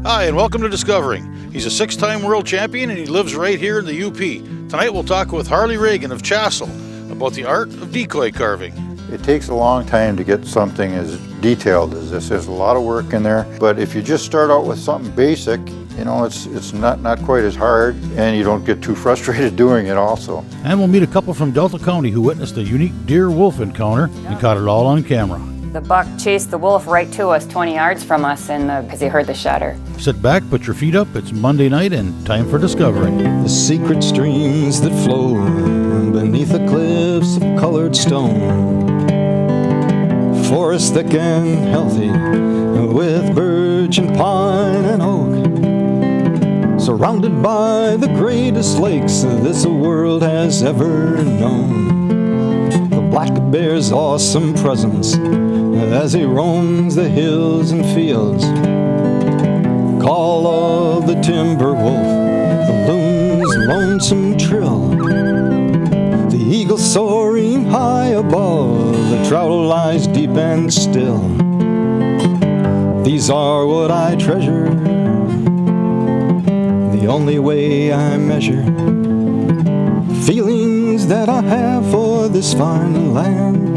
Hi, and welcome to Discovering. He's a 6-time world champion and he lives right here in the UP. Tonight we'll talk with Harley Ragan of Chassel about the art of decoy carving. It takes a long time to get something as detailed as this. There's a lot of work in there, but if you just start out with something basic, you know, it's not quite as hard, and you don't get too frustrated doing it also. And we'll meet a couple from Delta County who witnessed a unique deer-wolf encounter and caught it all on camera. The buck chased the wolf right to us, 20 yards from us, because he heard the shudder. Sit back, put your feet up. It's Monday night and time for Discovering. The secret streams that flow beneath the cliffs of colored stone. Forest thick and healthy with birch and pine and oak. Surrounded by the greatest lakes this world has ever known. The black bear's awesome presence as he roams the hills and fields. Call of the timber wolf, the loon's lonesome trill. The eagle soaring high above, the trout lies deep and still. These are what I treasure, the only way I measure feelings that I have for this fine land.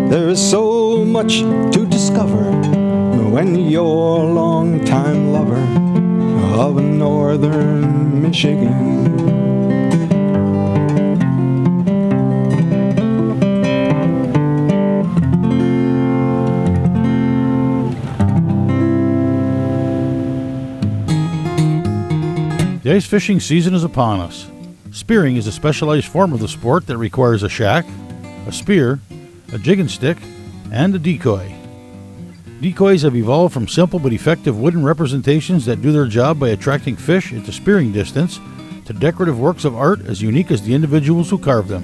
There is so much to discover when you're a long-time lover of northern Michigan. The ice fishing season is upon us. Spearing is a specialized form of the sport that requires a shack, a spear, a jig and stick, and a decoy. Decoys have evolved from simple but effective wooden representations that do their job by attracting fish into spearing distance to decorative works of art as unique as the individuals who carve them.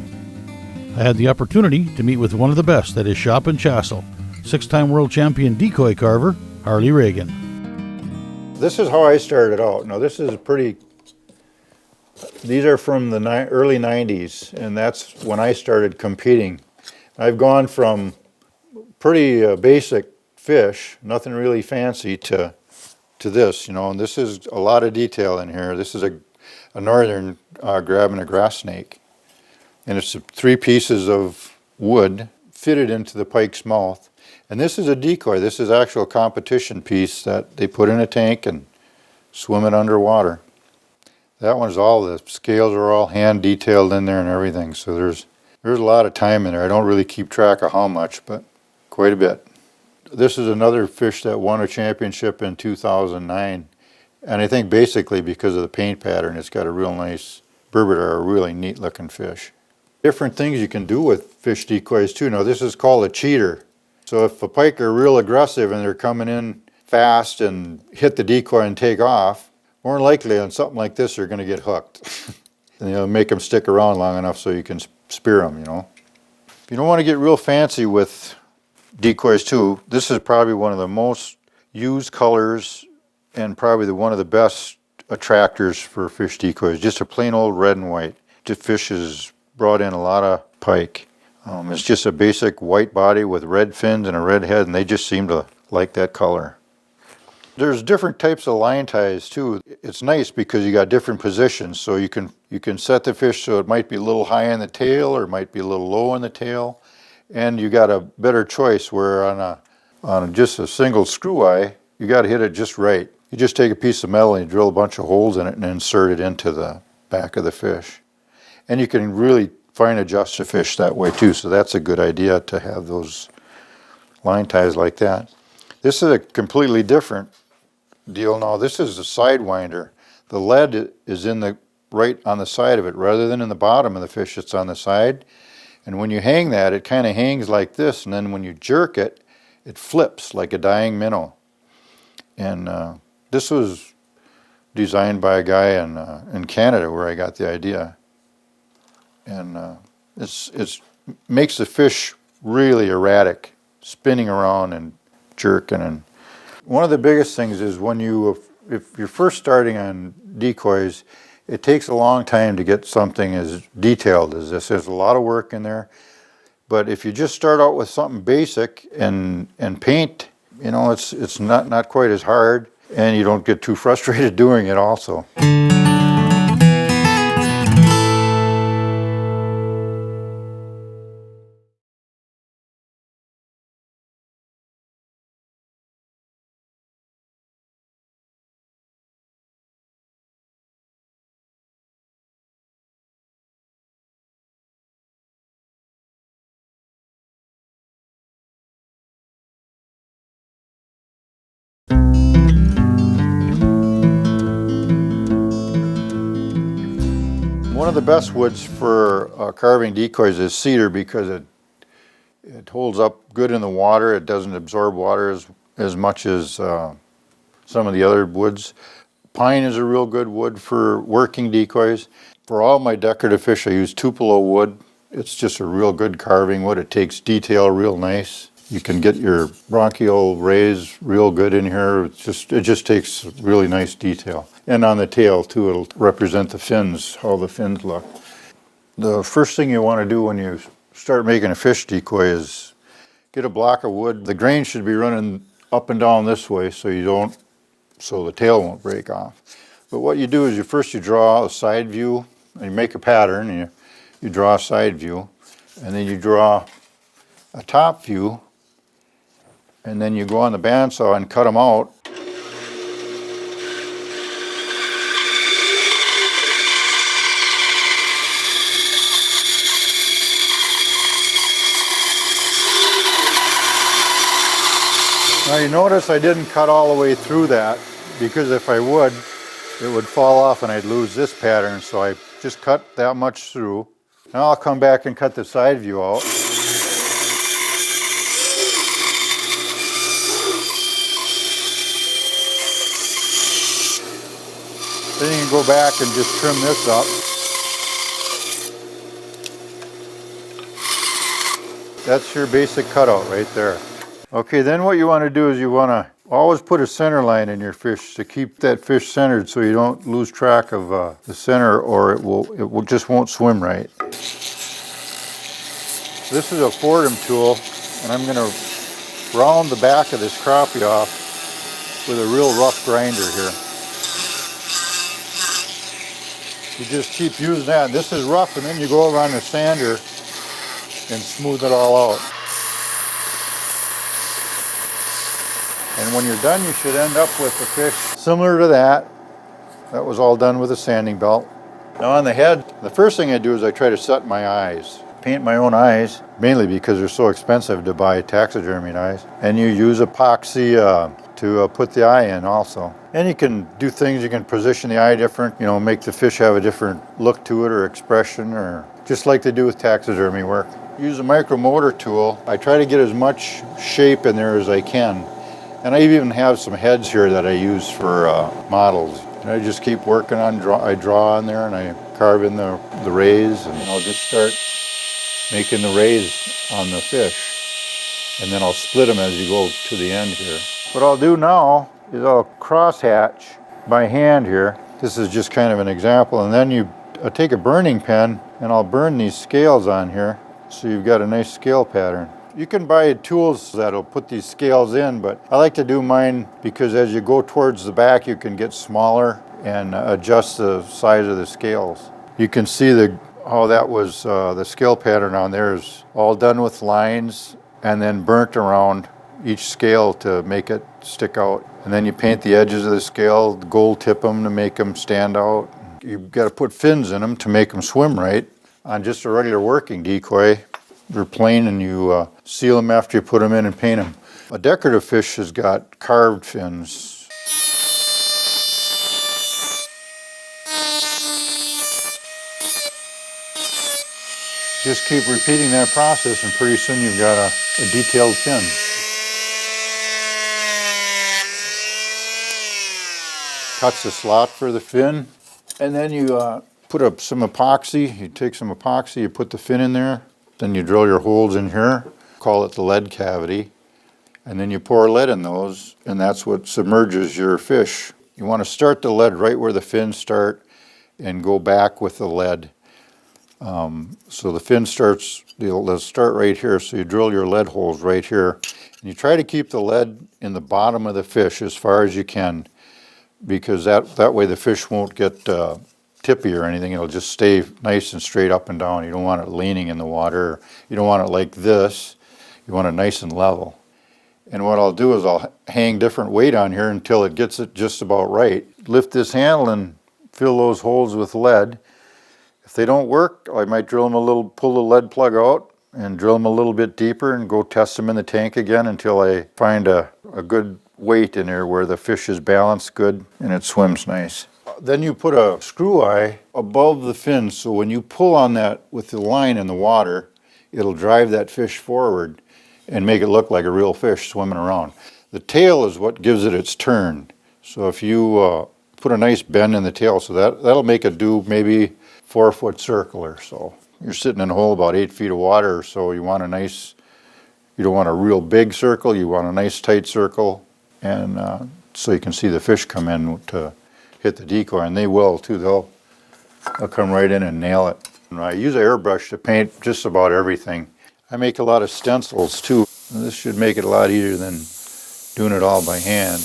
I had the opportunity to meet with one of the best at his shop in Chassel, 6-time world champion decoy carver, Harley Ragan. This is how I started out. Now these are from the early 90s, and that's when I started competing. I've gone from pretty basic fish, nothing really fancy, to this, you know, and this is a lot of detail in here. This is a northern grabbing a grass snake, and it's 3 pieces of wood fitted into the pike's mouth. And this is a decoy. This is actual competition piece that they put in a tank and swim it underwater. That one's all, the scales are all hand detailed in there and everything, so there's a lot of time in there. I don't really keep track of how much, but quite a bit. This is another fish that won a championship in 2009, and I think basically because of the paint pattern, it's got a real nice burbidar, a really neat looking fish. Different things you can do with fish decoys too. Now this is called a cheater. So if a pike are real aggressive and they're coming in fast and hit the decoy and take off, more than likely on something like this they're going to get hooked. And you'll make them stick around long enough so you can spear them, you know. If you don't want to get real fancy with decoys too, this is probably one of the most used colors and probably one of the best attractors for fish decoys. Just a plain old red and white. The fish has brought in a lot of pike. It's just a basic white body with red fins and a red head, and they just seem to like that color. There's different types of line ties too. It's nice because you got different positions, so you can set the fish so it might be a little high in the tail or it might be a little low in the tail, and you got a better choice where on just a single screw eye you got to hit it just right. You just take a piece of metal and you drill a bunch of holes in it and insert it into the back of the fish, and you can really fine adjust the fish that way too. So that's a good idea to have those line ties like that. This is a completely different deal now. This is a sidewinder. The lead is in the right on the side of it rather than in the bottom of the fish. It's on the side, and when you hang that, it kind of hangs like this, and then when you jerk it, it flips like a dying minnow. And this was designed by a guy in Canada where I got the idea, and it makes the fish really erratic, spinning around and jerking. And one of the biggest things is if you're first starting on decoys, it takes a long time to get something as detailed as this. There's a lot of work in there. But if you just start out with something basic and paint, you know, it's not quite as hard. and you don't get too frustrated doing it also. One of the best woods for carving decoys is cedar because it holds up good in the water. It doesn't absorb water as much as some of the other woods. Pine is a real good wood for working decoys. For all my decorative fish, I use Tupelo wood. It's just a real good carving wood. It takes detail real nice. You can get your bronchial rays real good in here. It just takes really nice detail. And on the tail too, it'll represent the fins, how the fins look. The first thing you want to do when you start making a fish decoy is get a block of wood. The grain should be running up and down this way so the tail won't break off. But what you do is you draw a side view, and you make a pattern, and you draw a side view, and then you draw a top view, and then you go on the bandsaw and cut them out. Now you notice I didn't cut all the way through that, because if I would, it would fall off and I'd lose this pattern, so I just cut that much through. Now I'll come back and cut the side view out. Then you can go back and just trim this up. That's your basic cutout right there. Okay, then what you want to do is you want to always put a center line in your fish to keep that fish centered so you don't lose track of the center, or it just won't swim right. This is a Fordham tool, and I'm going to round the back of this crappie off with a real rough grinder here. You just keep using that. This is rough, and then you go around the sander and smooth it all out. And when you're done, you should end up with a fish similar to that. That was all done with a sanding belt. Now on the head, the first thing I do is I try to set my eyes. Paint my own eyes, mainly because they're so expensive to buy taxidermied eyes. And you use epoxy to put the eye in also. And you can do things, you can position the eye different, make the fish have a different look to it or expression, or just like they do with taxidermy work. Use a micromotor tool. I try to get as much shape in there as I can. And I even have some heads here that I use for models. And I just keep working on, I draw on there and I carve in the rays, and I'll just start making the rays on the fish. And then I'll split them as you go to the end here. What I'll do now is I'll cross hatch by hand here. This is just kind of an example. And then I take a burning pen and I'll burn these scales on here so you've got a nice scale pattern. You can buy tools that'll put these scales in, but I like to do mine because as you go towards the back, you can get smaller and adjust the size of the scales. You can see how that was, the scale pattern on there is all done with lines and then burnt around each scale to make it stick out. And then you paint the edges of the scale, gold tip them to make them stand out. You've got to put fins in them to make them swim right. On just a regular working decoy, they're plain, and you seal them after you put them in and paint them. A decorative fish has got carved fins. Just keep repeating that process and pretty soon you've got a detailed fin. Cuts the slot for the fin, and then you put up some epoxy. You take some epoxy, you put the fin in there. Then you drill your holes in here, call it the lead cavity, and then you pour lead in those, and that's what submerges your fish. You want to start the lead right where the fins start and go back with the lead. So the fin starts, they'll start right here, so you drill your lead holes right here. And you try to keep the lead in the bottom of the fish as far as you can. because that way the fish won't get tippy or anything. It'll just stay nice and straight up and down. You don't want it leaning in the water. You don't want it like this. You want it nice and level. And what I'll do is I'll hang different weight on here until it gets it just about right. Lift this handle and fill those holes with lead. If they don't work, I might drill them a little, pull the lead plug out and drill them a little bit deeper and go test them in the tank again until I find a good weight in there where the fish is balanced good and it swims nice. Then you put a screw eye above the fin, so when you pull on that with the line in the water, it'll drive that fish forward and make it look like a real fish swimming around. The tail is what gives it its turn. So if you put a nice bend in the tail, so that'll make it do maybe 4-foot circle or so. You're sitting in a hole about 8 feet of water, so you want a nice, you don't want a real big circle, you want a nice tight circle, and so you can see the fish come in to hit the decoy, and they will too. They'll come right in and nail it. And I use an airbrush to paint just about everything. I make a lot of stencils too. This should make it a lot easier than doing it all by hand.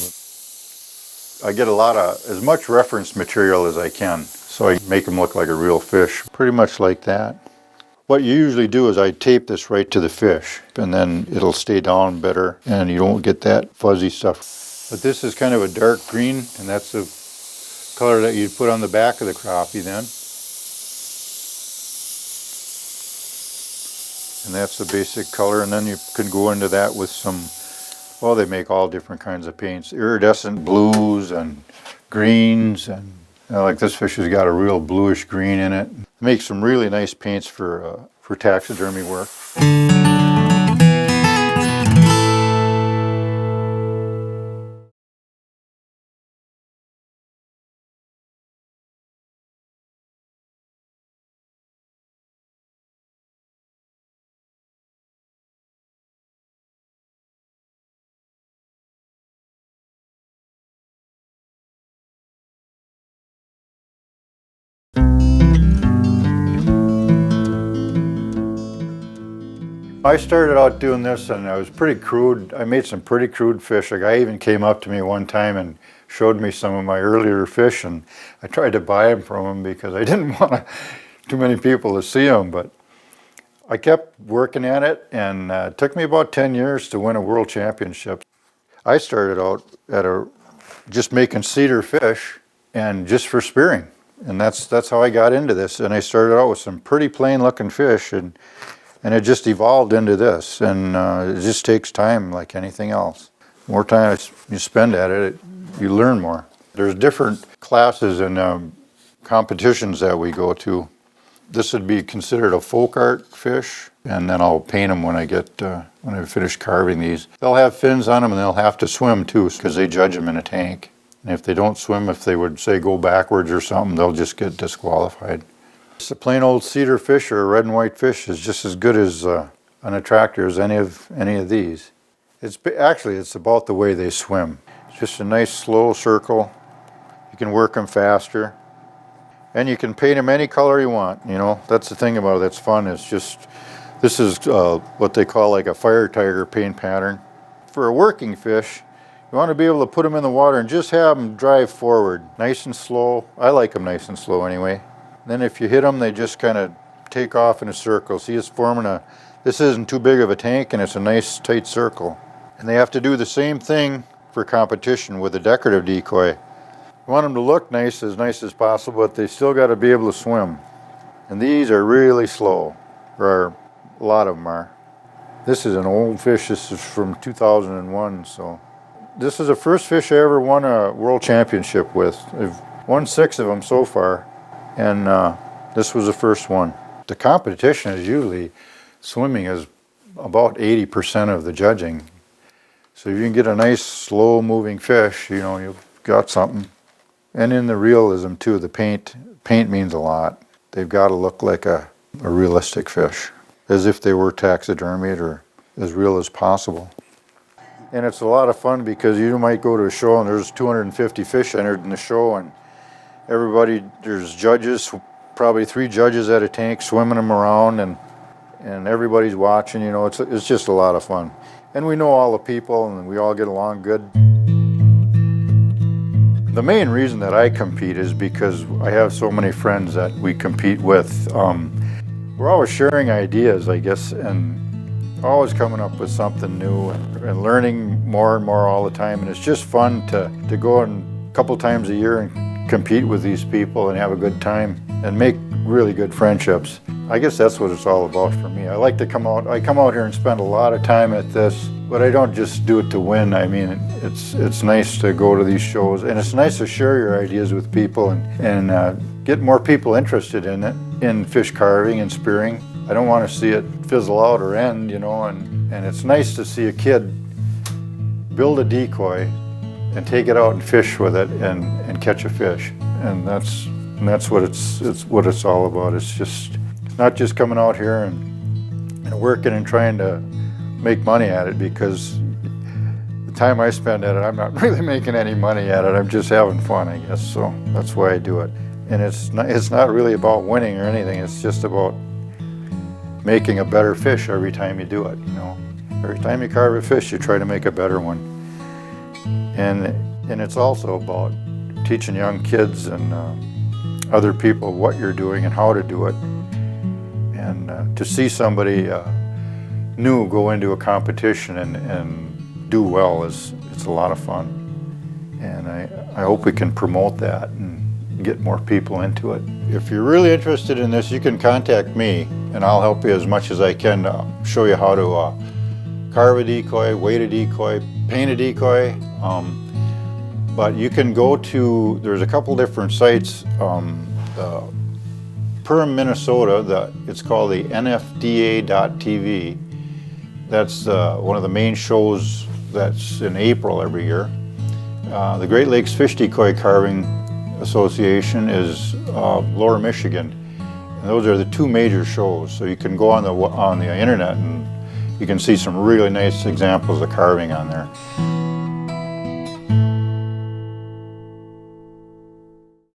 I get as much reference material as I can, so I make them look like a real fish, pretty much like that. What you usually do is I tape this right to the fish, and then it'll stay down better, and you don't get that fuzzy stuff. But this is kind of a dark green, and that's the color that you put on the back of the crappie then. And that's the basic color, and then you can go into that with some, well, they make all different kinds of paints, iridescent blues and greens, and like this fish has got a real bluish green in it. Make some really nice paints for taxidermy work. I started out doing this and I was pretty crude. I made some pretty crude fish. A guy even came up to me one time and showed me some of my earlier fish, and I tried to buy them from him because I didn't want too many people to see them, but I kept working at it, and it took me about 10 years to win a world championship. I started out at just making cedar fish and just for spearing, and that's how I got into this. And I started out with some pretty plain looking fish, and it just evolved into this, and it just takes time like anything else. The more time you spend at it, you learn more. There's different classes and competitions that we go to. This would be considered a folk art fish, and then I'll paint them when I finish carving these. They'll have fins on them, and they'll have to swim too, because they judge them in a tank. And if they don't swim, if they would say go backwards or something, they'll just get disqualified. A plain old cedar fish or a red and white fish is just as good as an attractor as any of these. It's about the way they swim. It's just a nice slow circle. You can work them faster, and you can paint them any color you want. You know, that's the thing about it that's fun. It's just, this is what they call like a fire tiger paint pattern. For a working fish, you want to be able to put them in the water and just have them drive forward, nice and slow. I like them nice and slow anyway. Then if you hit them, they just kind of take off in a circle. See, it's forming this isn't too big of a tank, and it's a nice tight circle. And they have to do the same thing for competition with a decorative decoy. You want them to look nice as possible, but they still got to be able to swim. And these are really slow, or a lot of them are. This is an old fish. This is from 2001, so. This is the first fish I ever won a world championship with. I've won 6 of them so far. And this was the first one. The competition is usually, swimming is about 80% of the judging. So if you can get a nice slow moving fish, you know, you've got something. And in the realism too, the paint means a lot. They've got to look like a realistic fish, as if they were taxidermied or as real as possible. And it's a lot of fun because you might go to a show and there's 250 fish entered in the show, and there's judges, probably 3 judges at a tank swimming them around, and everybody's watching. You know, it's just a lot of fun. And we know all the people, and we all get along good. The main reason that I compete is because I have so many friends that we compete with. We're always sharing ideas, I guess, and always coming up with something new and learning more and more all the time. And it's just fun to go in a couple times a year and compete with these people and have a good time and make really good friendships. I guess that's what it's all about for me. I like to come out here and spend a lot of time at this, but I don't just do it to win. I mean, it's nice to go to these shows, and it's nice to share your ideas with people and get more people interested in it, in fish carving and spearing. I don't want to see it fizzle out or end, you know, and it's nice to see a kid build a decoy and take it out and fish with it and catch a fish. And that's what it's all about. It's not just coming out here and working and trying to make money at it, because the time I spend at it, I'm not really making any money at it. I'm just having fun, I guess. So that's why I do it. And it's not really about winning or anything. It's just about making a better fish every time you do it, you know. Every time you carve a fish, you try to make a better one. And it's also about teaching young kids and other people what you're doing and how to do it. And to see somebody new go into a competition and do well it's a lot of fun. And I hope we can promote that and get more people into it. If you're really interested in this, you can contact me and I'll help you as much as I can to show you how to carve a decoy, weight a decoy, paint a decoy. But you can go to, there's a couple different sites. Perham, Minnesota, it's called the NFDA.TV. That's one of the main shows that's in April every year. The Great Lakes Fish Decoy Carving Association is Lower Michigan. And those are the two major shows. So you can go on the internet and you can see some really nice examples of carving on there.